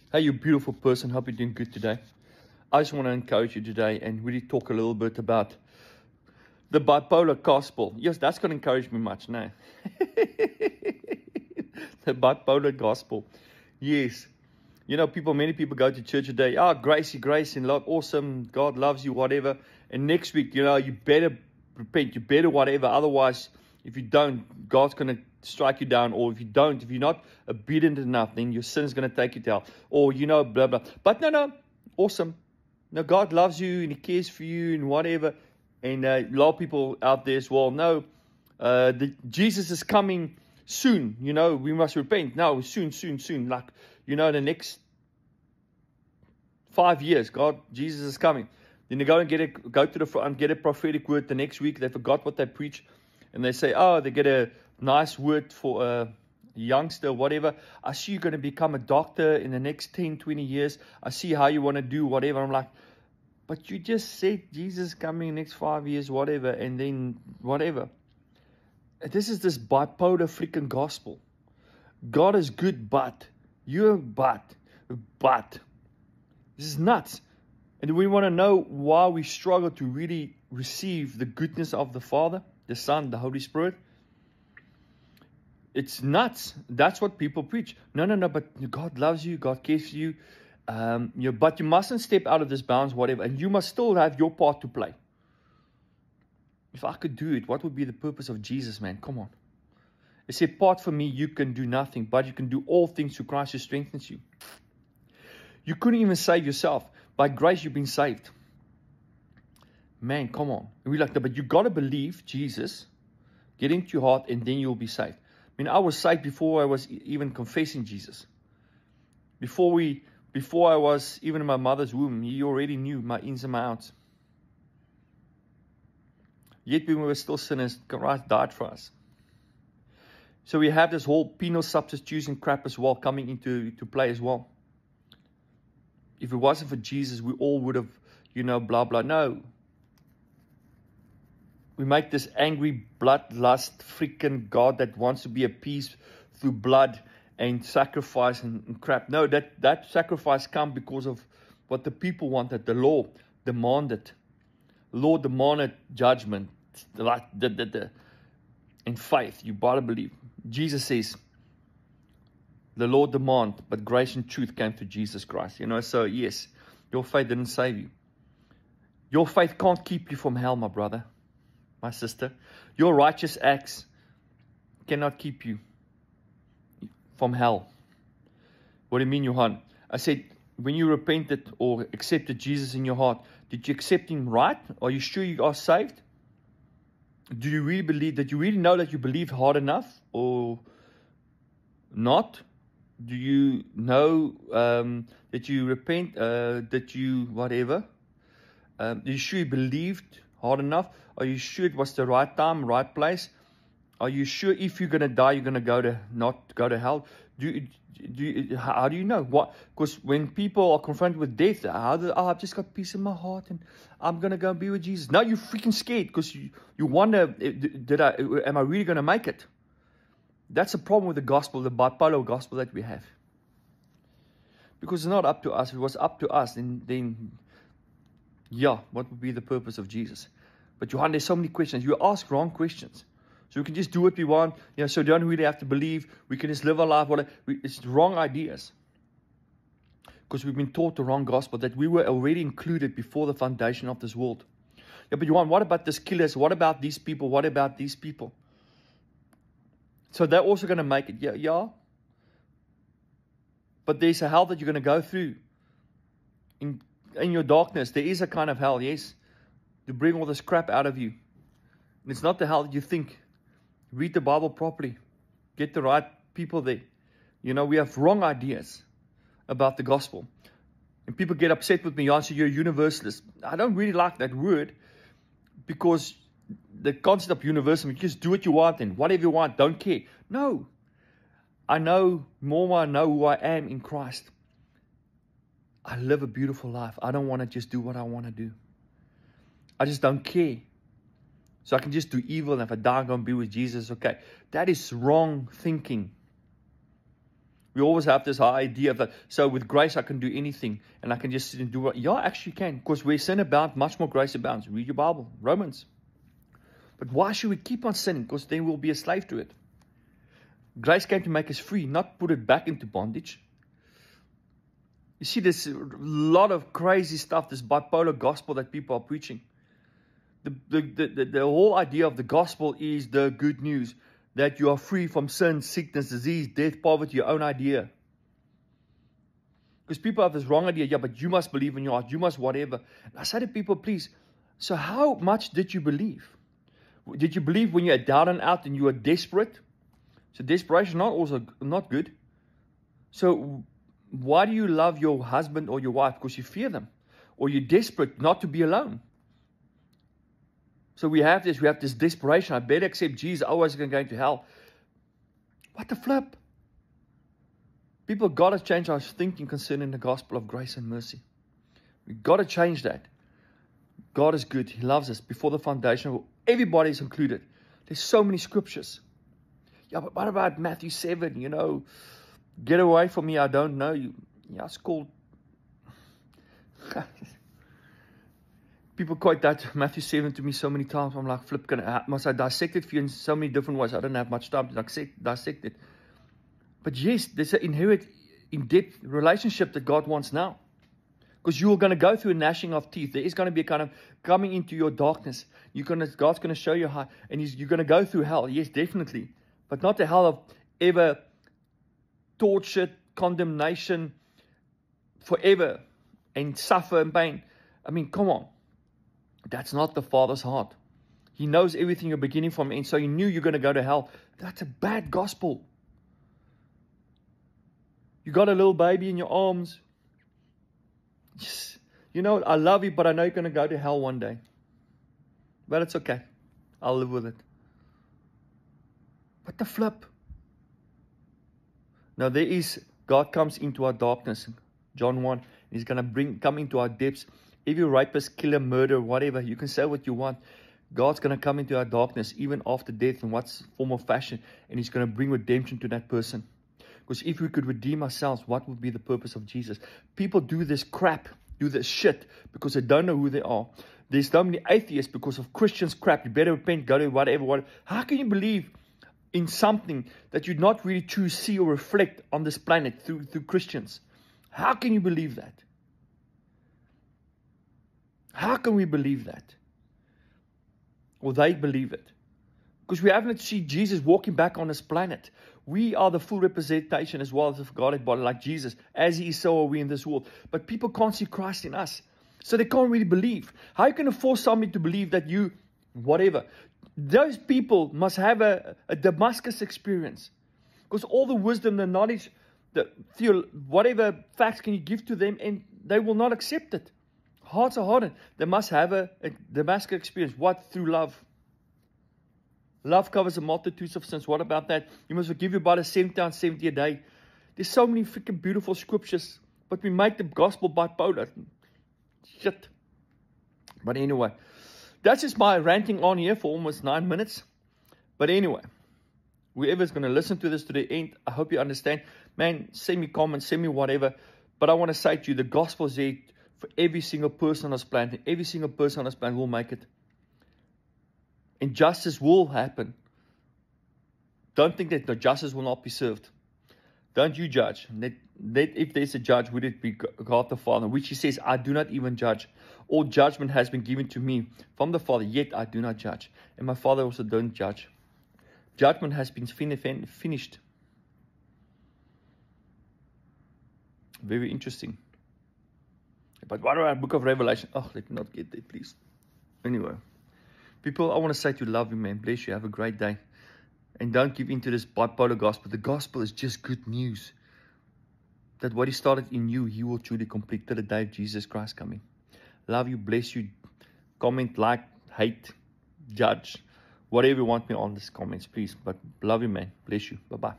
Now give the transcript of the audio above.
Hey, you beautiful person. Hope you're doing good today. I just want to encourage you today and really talk a little bit about the bipolar gospel. Yes, that's going to encourage me much now. The bipolar gospel. Yes. You know, many people go to church today. Oh, grace and love. Awesome. God loves you, whatever. And next week, you better repent. You better whatever. Otherwise, if you don't, God's going to strike you down. Or if you're not obedient enough, then your sin is going to take you down. Or, blah, blah. But no. Awesome. No, God loves you and He cares for you and whatever. And a lot of people out there as well know Jesus is coming soon. We must repent. No, soon. Like, the next 5 years, Jesus is coming. Then they go to the front, get a prophetic word the next week. They forgot what they preach. And they say, they get a nice word for a youngster, whatever. I see you're going to become a doctor in the next 10, 20 years. I see how you want to do whatever. I'm like, but you just said Jesus is coming in the next 5 years, whatever, and then whatever. This is this bipolar freaking gospel. God is good, but. This is nuts. And we want to know why we struggle to really receive the goodness of the Father, the Son, the Holy Spirit. It's nuts. That's what people preach. No, but God loves you. God cares for you. But you mustn't step out of this bounds, whatever. And you must still have your part to play. If I could do it, what would be the purpose of Jesus, man? Come on. It said, apart from me, you can do nothing. But you can do all things through Christ who strengthens you. You couldn't even save yourself. By grace, you've been saved. Man, come on. And we're like, but you got to believe Jesus, get into your heart, and then you'll be saved. I mean, I was saved before I was even confessing Jesus. Before I was even in my mother's womb, He already knew my ins and my outs. Yet when we were still sinners, Christ died for us. So we have this whole penal substitution crap as well coming into play as well. If it wasn't for Jesus, we all would have, blah, blah. No. We make this angry, bloodlust, freaking God that wants to be appeased through blood and sacrifice and crap. No, that sacrifice come because of what the people wanted. The law demanded. Law demanded judgment. And faith. You better believe. Jesus says, the law demand, but grace and truth came through Jesus Christ. So yes, your faith didn't save you. Your faith can't keep you from hell, my brother, my sister. Your righteous acts cannot keep you from hell. What do you mean, Johan? I said, when you repented or accepted Jesus in your heart, did you accept Him right? Are you sure you are saved? Do you really believe that you really know that you believed hard enough or not? Do you know that you repent, that you whatever? Are you sure you believed hard enough? Are you sure it was the right time, right place? Are you sure if you're going to die, you're going to not go to hell? How do you know? What? Because when people are confronted with death, I've just got peace in my heart and I'm going to go be with Jesus. Now you're freaking scared because you wonder, am I really going to make it? That's a problem with the gospel, the bipolar gospel that we have. Because it's not up to us. If it was up to us, then what would be the purpose of Jesus? But Johan, there's so many questions. You ask wrong questions. So we can just do what we want. So we don't really have to believe. We can just live our life. It's wrong ideas. Because we've been taught the wrong gospel, that we were already included before the foundation of this world. Yeah, but Johan, what about these killers? What about these people? What about these people? So they're also going to make it. Yeah. But there's a hell that you're going to go through. In your darkness, there is a kind of hell, yes. To bring all this crap out of you. And it's not the hell that you think. Read the Bible properly. Get the right people there. We have wrong ideas about the gospel. And people get upset with me. Say you're a universalist. I don't really like that word. Because the concept of universalism, you just do what you want and whatever you want, don't care. No. I know more I know who I am in Christ. I live a beautiful life. I don't want to just do what I want to do. I just don't care. So I can just do evil, and if I die, I'm going to be with Jesus. Okay. That is wrong thinking. We always have this idea that, so with grace I can do anything, and I can just sit and do what, yeah, actually you can, because where sin abounds, much more grace abounds. Read your Bible, Romans. But why should we keep on sinning? Because then we'll be a slave to it. Grace came to make us free, not put it back into bondage. You see, there's a lot of crazy stuff, this bipolar gospel that people are preaching. The whole idea of the gospel is the good news, that you are free from sin, sickness, disease, death, poverty, your own idea. Because people have this wrong idea, yeah, but you must believe in your heart, you must whatever. And I say to people, please, so how much did you believe? Did you believe when you are down and out and you are desperate? So desperation not good. So why do you love your husband or your wife? Because you fear them. Or you're desperate not to be alone. So we have this desperation. I better accept Jesus, otherwise I'm going to hell. What the flip? People got to change our thinking concerning the gospel of grace and mercy. We've got to change that. God is good. He loves us. Before the foundation, everybody is included. There's so many scriptures. Yeah, but what about Matthew 7? You know, get away from me, I don't know you. Yeah, it's called... People quote that Matthew 7 to me so many times. I'm like, flip, must I dissect it for you in so many different ways? I don't have much time to dissect it. But yes, there's an inherent, in-depth relationship that God wants now. Because you're going to go through a gnashing of teeth. There is going to be a kind of coming into your darkness. God's going to show you how. And you're going to go through hell. Yes, definitely. But not the hell of ever torture, condemnation, forever, and suffer and pain. I mean, come on. That's not the Father's heart. He knows everything you're beginning from, and so He knew you're going to go to hell. That's a bad gospel. You got a little baby in your arms. Yes. You know, I love you, but I know you're going to go to hell one day. But it's okay. I'll live with it. What the flip? Now God comes into our darkness. John 1. He's going to come into our depths. If you rapist, killer, murder, whatever, you can say what you want. God's going to come into our darkness, even after death, in what form or fashion, and He's going to bring redemption to that person. Because if we could redeem ourselves, what would be the purpose of Jesus? People do this crap, do this shit, because they don't know who they are. There's so many atheists because of Christians crap. You better repent, go to whatever. How can you believe in something that you not really choose, see, or reflect on this planet through Christians? How can you believe that? How can we believe that? Or they believe it? Because we haven't seen Jesus walking back on this planet. We are the full representation as well as the God body, like Jesus. As He is, so are we in this world. But people can't see Christ in us. So they can't really believe. How are you going to force somebody to believe that you, whatever? Those people must have a Damascus experience. Because all the wisdom, the knowledge, whatever facts can you give to them, and they will not accept it. Hearts are hardened. They must have a Damascus experience. What? Through love. Love covers a multitude of sins. What about that? You must forgive your brother 70 times 70 a day. There's so many freaking beautiful scriptures. But we make the gospel bipolar. Shit. But anyway. That's just my ranting on here for almost 9 minutes. But anyway. Whoever's going to listen to this to the end, I hope you understand. Man, send me comments, send me whatever. But I want to say to you, the gospel is there for every single person on this planet. Every single person on this planet will make it. And justice will happen. Don't think that the justice will not be served. Don't you judge. If there's a judge, would it be God the Father? Which He says, I do not even judge. All judgment has been given to me from the Father, yet I do not judge. And my Father also don't judge. Judgment has been finished. Very interesting. But what about the book of Revelation? Oh, let me not get there, please. Anyway. People, I want to say to you, love you, man. Bless you. Have a great day. And don't give in to this bipolar gospel. The gospel is just good news. That what He started in you, He will truly complete till the day of Jesus Christ coming. Love you. Bless you. Comment, like, hate, judge. Whatever you want me on these comments, please. But love you, man. Bless you. Bye-bye.